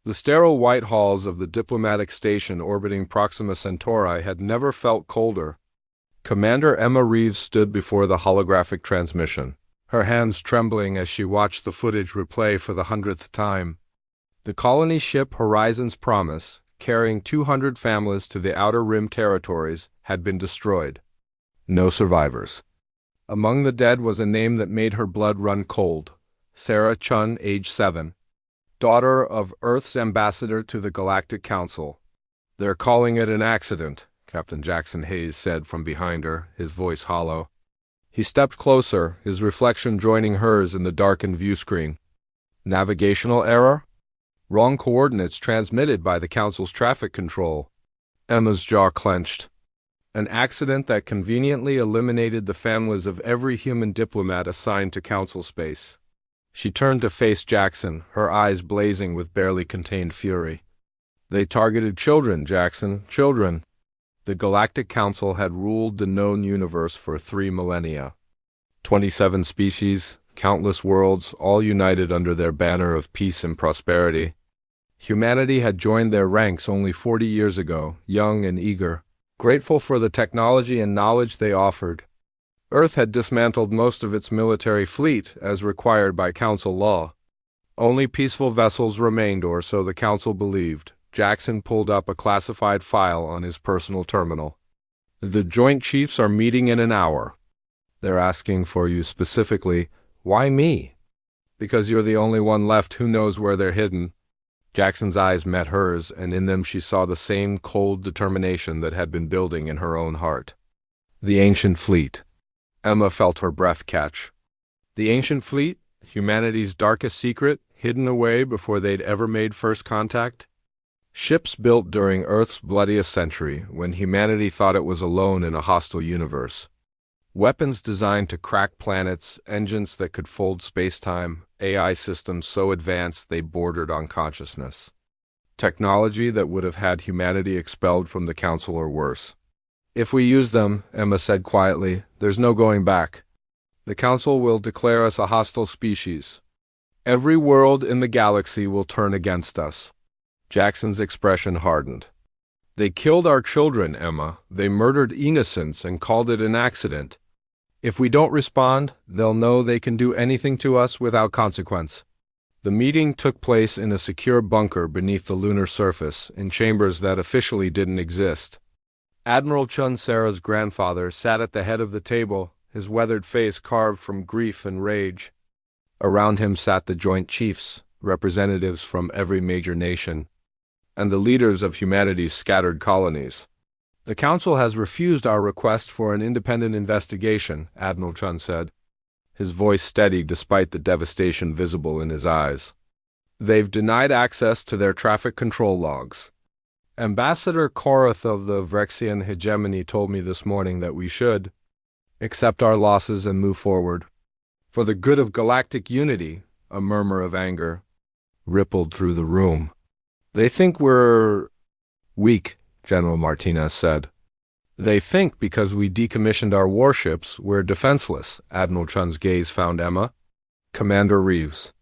The sterile white halls of the diplomatic station orbiting Proxima Centauri had never felt colder. Commander Emma Reeves stood before the holographic transmission, her hands trembling as she watched the footage replay for the 100th time. The colony ship Horizon's Promise, carrying 200 families to the Outer Rim territories, had been destroyed. No survivors. Among the dead was a name that made her blood run cold: Sarah Chun, age 7, daughter of Earth's ambassador to the Galactic Council. "They're calling it an accident," Captain Jackson Hayes said from behind her, his voice hollow. He stepped closer, his reflection joining hers in the darkened viewscreen. "Navigational error? Wrong coordinates transmitted by the Council's traffic control." Emma's jaw clenched. An accident that conveniently eliminated the families of every human diplomat assigned to Council space. She turned to face Jackson, her eyes blazing with barely contained fury. "They targeted children, Jackson, children." The Galactic Council had ruled the known universe for 3 millennia. 27 species, countless worlds, all united under their banner of peace and prosperity. Humanity had joined their ranks only 40 years ago, young and eager, grateful for the technology and knowledge they offered. Earth had dismantled most of its military fleet, as required by Council law. Only peaceful vessels remained, or so the Council believed. Jackson pulled up a classified file on his personal terminal. "The Joint Chiefs are meeting in an hour. They're asking for you specifically. Why me?" "Because you're the only one left who knows where they're hidden." Jackson's eyes met hers, and in them she saw the same cold determination that had been building in her own heart. The Ancient Fleet. Emma felt her breath catch. The Ancient Fleet, humanity's darkest secret, hidden away before they'd ever made first contact. Ships built during Earth's bloodiest century, when humanity thought it was alone in a hostile universe. Weapons designed to crack planets, engines that could fold space-time, AI systems so advanced they bordered on consciousness. Technology that would have had humanity expelled from the Council or worse. "If we use them," Emma said quietly, "there's no going back. The Council will declare us a hostile species. Every world in the galaxy will turn against us." Jackson's expression hardened. "They killed our children, Emma. They murdered innocents and called it an accident. If we don't respond, they'll know they can do anything to us without consequence." The meeting took place in a secure bunker beneath the lunar surface, in chambers that officially didn't exist. Admiral Chun Sara's grandfather sat at the head of the table, his weathered face carved from grief and rage. Around him sat the Joint Chiefs, representatives from every major nation, and the leaders of humanity's scattered colonies. "The Council has refused our request for an independent investigation," Admiral Chun said, his voice steady despite the devastation visible in his eyes. "They've denied access to their traffic control logs. Ambassador Korath of the Vrexian hegemony told me this morning that we should accept our losses and move forward. For the good of galactic unity," a murmur of anger rippled through the room. "They think we're weak," General Martinez said. "They think because we decommissioned our warships, we're defenseless," Admiral Chun's gaze found Emma. "Commander Reeves,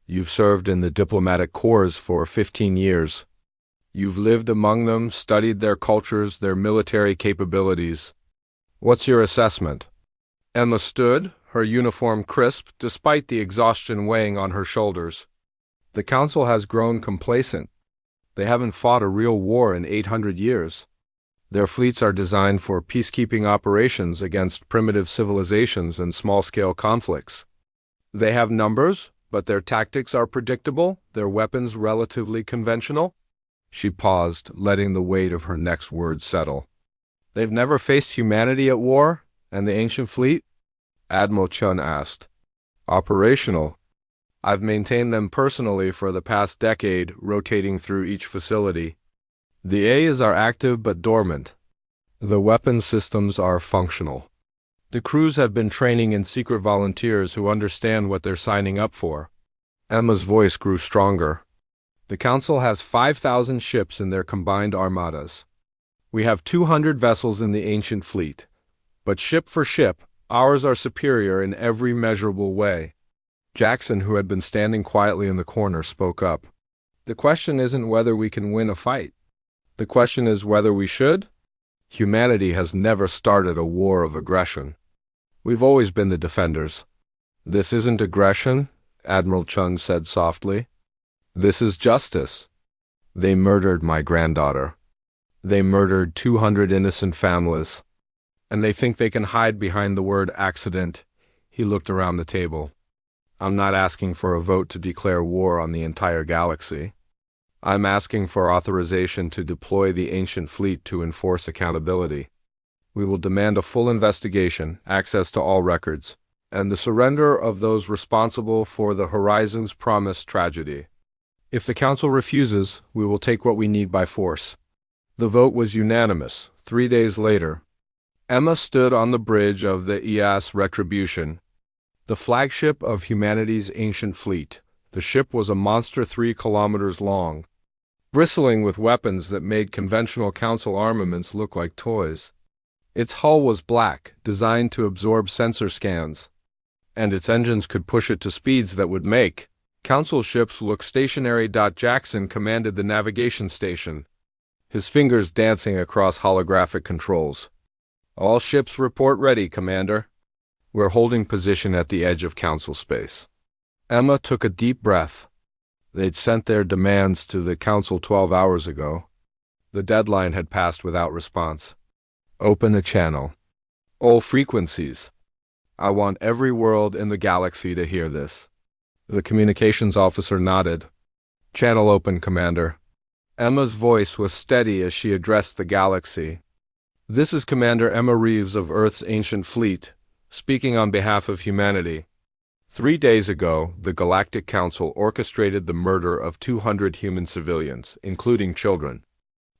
you've served in the diplomatic corps for 15 years. You've lived among them, studied their cultures, their military capabilities. What's your assessment?" Emma stood, her uniform crisp, despite the exhaustion weighing on her shoulders. "The Council has grown complacent. They haven't fought a real war in 800 years. Their fleets are designed for peacekeeping operations against primitive civilizations and small-scale conflicts. They have numbers, but their tactics are predictable, their weapons relatively conventional." She paused, letting the weight of her next word settle. "They've never faced humanity at war, and the Ancient Fleet?" Admiral Chun asked. "Operational. I've maintained them personally for the past decade, rotating through each facility. The A's are active but dormant. The weapons systems are functional. The crews have been training in secret volunteers who understand what they're signing up for." Emma's voice grew stronger. "The Council has 5,000 ships in their combined armadas. We have 200 vessels in the Ancient Fleet. But ship for ship, ours are superior in every measurable way." Jackson, who had been standing quietly in the corner, spoke up. The question isn't whether we can win a fight. The question is whether we should. Humanity has never started a war of aggression. We've always been the defenders. This isn't aggression, Admiral Chung said softly. This is justice. They murdered my granddaughter. They murdered 200 innocent families. And they think they can hide behind the word accident. He looked around the table. I'm not asking for a vote to declare war on the entire galaxy. I'm asking for authorization to deploy the ancient fleet to enforce accountability. We will demand a full investigation, access to all records, and the surrender of those responsible for the Horizons Promise tragedy. If the Council refuses, we will take what we need by force. The vote was unanimous. 3 days later, Emma stood on the bridge of the EAS Retribution, the flagship of humanity's ancient fleet. The ship was a monster 3 kilometers long, bristling with weapons that made conventional Council armaments look like toys. Its hull was black, designed to absorb sensor scans, and its engines could push it to speeds that would make Council ships look stationary. Jackson commanded the navigation station, his fingers dancing across holographic controls. All ships report ready, Commander. We're holding position at the edge of Council space. Emma took a deep breath. They'd sent their demands to the Council 12 hours ago. The deadline had passed without response. Open a channel. All frequencies. I want every world in the galaxy to hear this. The communications officer nodded. Channel open, Commander. Emma's voice was steady as she addressed the galaxy. This is Commander Emma Reeves of Earth's Ancient Fleet, speaking on behalf of humanity. 3 days ago, the Galactic Council orchestrated the murder of 200 human civilians, including children.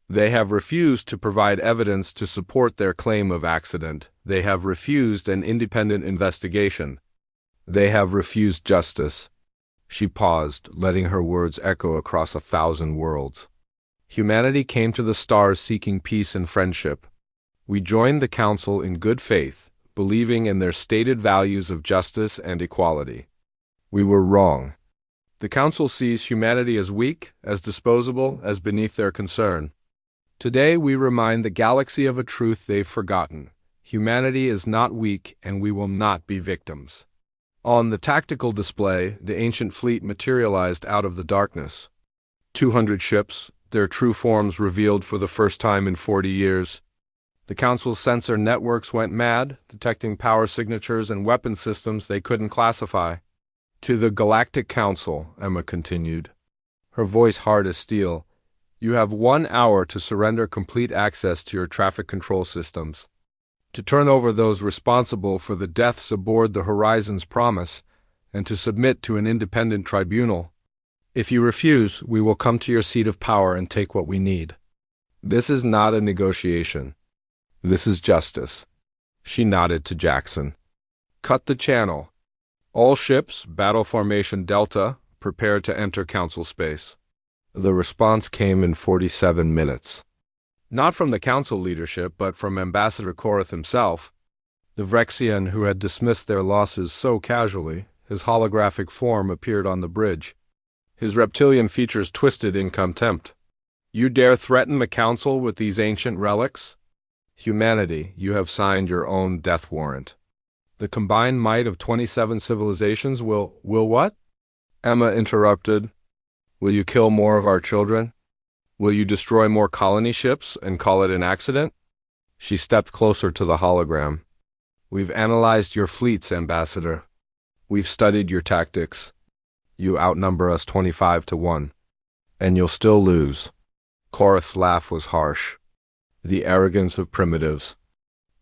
They have refused to provide evidence to support their claim of accident. They have refused an independent investigation. They have refused justice. She paused, letting her words echo across 1,000 worlds. Humanity came to the stars seeking peace and friendship. We joined the Council in good faith, believing in their stated values of justice and equality. We were wrong. The Council sees humanity as weak, as disposable, as beneath their concern. Today we remind the galaxy of a truth they've forgotten. Humanity is not weak, and we will not be victims. On the tactical display, the ancient fleet materialized out of the darkness. 200 ships, their true forms revealed for the first time in 40 years. The Council's sensor networks went mad, detecting power signatures and weapon systems they couldn't classify. To the Galactic Council, Emma continued, her voice hard as steel, you have 1 hour to surrender complete access to your traffic control systems, to turn over those responsible for the deaths aboard the Horizons Promise, and to submit to an independent tribunal. If you refuse, we will come to your seat of power and take what we need. This is not a negotiation. This is justice. She nodded to Jackson. Cut the channel. All ships, Battle Formation Delta, prepare to enter Council space. The response came in 47 minutes. Not from the Council leadership, but from Ambassador Korath himself, the Vrexian who had dismissed their losses so casually. His holographic form appeared on the bridge. His reptilian features twisted in contempt. You dare threaten the Council with these ancient relics? Humanity, you have signed your own death warrant. The combined might of 27 civilizations will what? Emma interrupted. Will you kill more of our children? Will you destroy more colony ships and call it an accident? She stepped closer to the hologram. We've analyzed your fleets, Ambassador. We've studied your tactics. You outnumber us 25-1. And you'll still lose. Korath's laugh was harsh. The arrogance of primitives.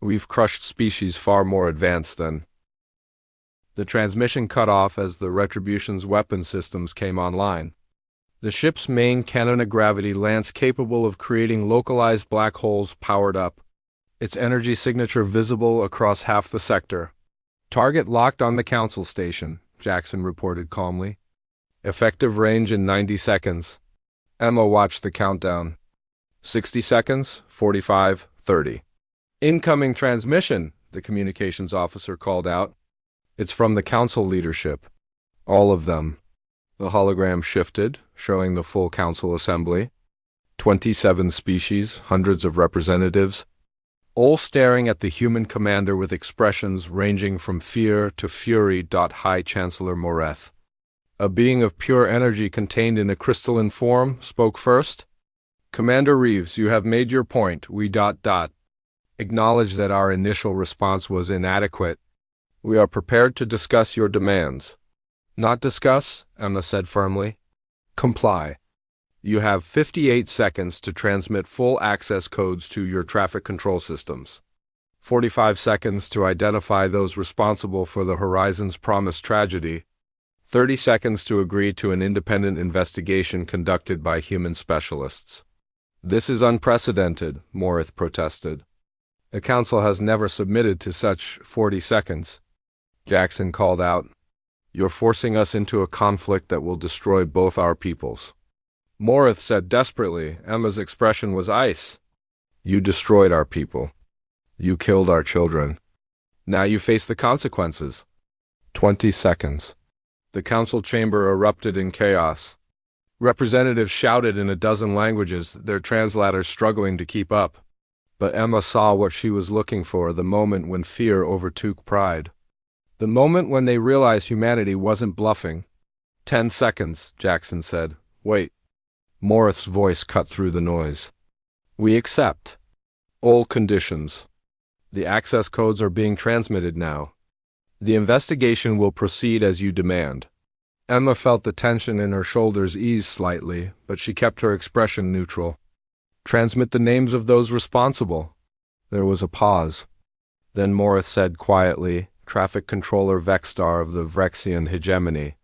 We've crushed species far more advanced than. The transmission cut off as the Retribution's weapon systems came online. The ship's main cannon-of-gravity lance capable of creating localized black holes powered up, its energy signature visible across half the sector. Target locked on the Council station, Jackson reported calmly. Effective range in 90 seconds. Emma watched the countdown. 60 seconds, 45, 30. Incoming transmission, the communications officer called out. It's from the Council leadership. All of them. The hologram shifted, showing the full council assembly. 27 species, hundreds of representatives, all staring at the human commander with expressions ranging from fear to fury. High Chancellor Moreth, a being of pure energy contained in a crystalline form, spoke first. Commander Reeves, you have made your point. We acknowledge that our initial response was inadequate. We are prepared to discuss your demands. Not discuss, Emma said firmly. Comply. You have 58 seconds to transmit full access codes to your traffic control systems. 45 seconds to identify those responsible for the Horizon's Promise tragedy. 30 seconds to agree to an independent investigation conducted by human specialists. This is unprecedented, Morith protested. The Council has never submitted to such 40 seconds. Jackson called out. You're forcing us into a conflict that will destroy both our peoples. Morith said desperately. Emma's expression was ice. You destroyed our people. You killed our children. Now you face the consequences. 20 seconds. The council chamber erupted in chaos. Representatives shouted in a dozen languages, their translators struggling to keep up. But Emma saw what she was looking for, the moment when fear overtook pride. The moment when they realized humanity wasn't bluffing. 10 seconds, Jackson said. Wait. Morith's voice cut through the noise. We accept. All conditions. The access codes are being transmitted now. The investigation will proceed as you demand. Emma felt the tension in her shoulders ease slightly, but she kept her expression neutral. Transmit the names of those responsible. There was a pause. Then Morith said quietly, Traffic Controller Vexstar of the Vrexian Hegemony,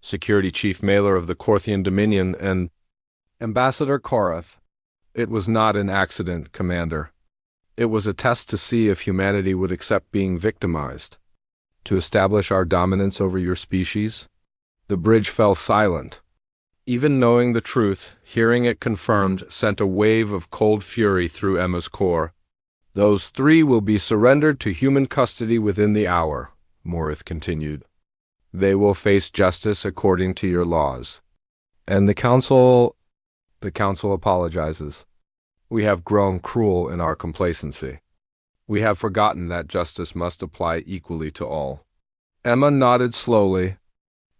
Security Chief Mailer of the Korthian Dominion, and Ambassador Korath. It was not an accident, Commander. It was a test to see if humanity would accept being victimized. To establish our dominance over your species. The bridge fell silent. Even knowing the truth, hearing it confirmed sent a wave of cold fury through Emma's core. Those 3 will be surrendered to human custody within the hour, Morith continued. They will face justice according to your laws. And the Council apologizes. We have grown cruel in our complacency. We have forgotten that justice must apply equally to all. Emma nodded slowly.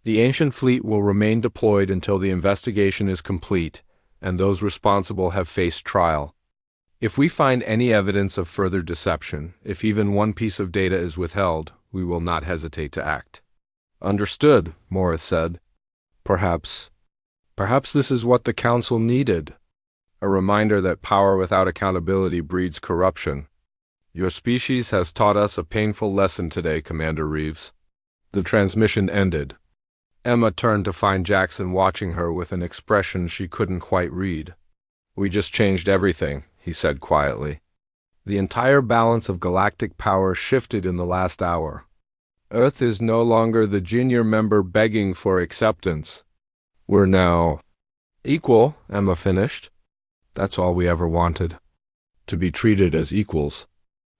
The ancient fleet will remain deployed until the investigation is complete, and those responsible have faced trial. If we find any evidence of further deception, if even one piece of data is withheld, we will not hesitate to act. Understood, Morith said. Perhaps this is what the Council needed. A reminder that power without accountability breeds corruption. Your species has taught us a painful lesson today, Commander Reeves. The transmission ended. Emma turned to find Jackson watching her with an expression she couldn't quite read. We just changed everything, he said quietly. The entire balance of galactic power shifted in the last hour. Earth is no longer the junior member begging for acceptance. We're now equal, Emma finished. That's all we ever wanted. To be treated as equals.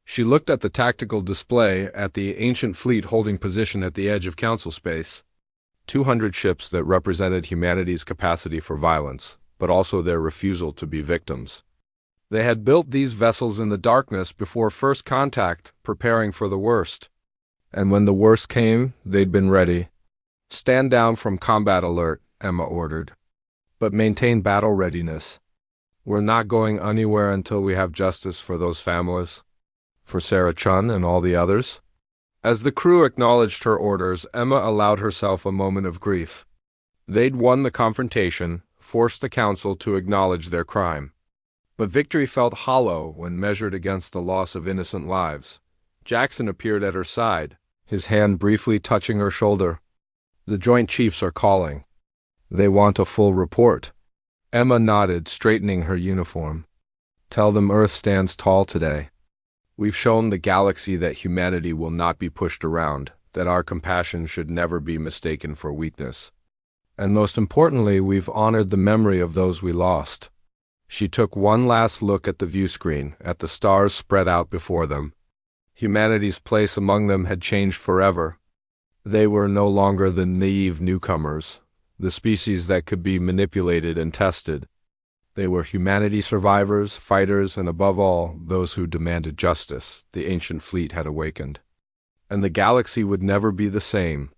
She looked at the tactical display at the ancient fleet holding position at the edge of council space. 200 ships that represented humanity's capacity for violence, but also their refusal to be victims. They had built these vessels in the darkness before first contact, preparing for the worst. And when the worst came, they'd been ready. Stand down from combat alert, Emma ordered. But maintain battle readiness. We're not going anywhere until we have justice for those families. For Sarah Chun and all the others. As the crew acknowledged her orders, Emma allowed herself a moment of grief. They'd won the confrontation, forced the council to acknowledge their crime. But victory felt hollow when measured against the loss of innocent lives. Jackson appeared at her side, his hand briefly touching her shoulder. The Joint Chiefs are calling. They want a full report. Emma nodded, straightening her uniform. Tell them Earth stands tall today. We've shown the galaxy that humanity will not be pushed around, that our compassion should never be mistaken for weakness. And most importantly, we've honored the memory of those we lost. She took one last look at the view screen, at the stars spread out before them. Humanity's place among them had changed forever. They were no longer the naive newcomers. the species that could be manipulated and tested. They were humanity survivors, fighters, and above all, those who demanded justice. The ancient fleet had awakened. And the galaxy would never be the same.